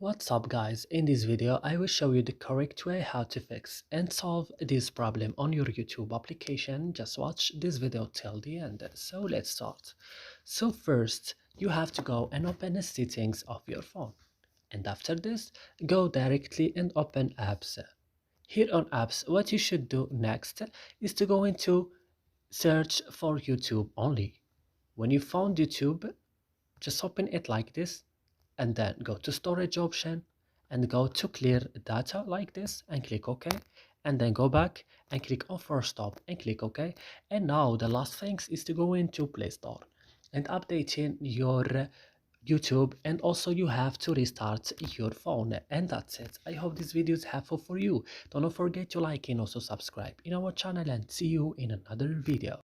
What's up guys, in this video I will show you the correct way how to fix and solve this problem on your YouTube application. Just watch this video till the end. So let's start. So first you have to go and open the settings of your phone, and after this go directly and open apps. Here on apps, what you should do next is to go into search for YouTube only. When you found YouTube, just open it like this and then go to storage option and go to clear data like this and click OK, and then go back and click on force stop and click OK. And now the last thing is to go into Play Store and updating your YouTube, and also you have to restart your phone, and that's it. I hope this video is helpful for you. Don't forget to like and also subscribe in our channel, and see you in another video.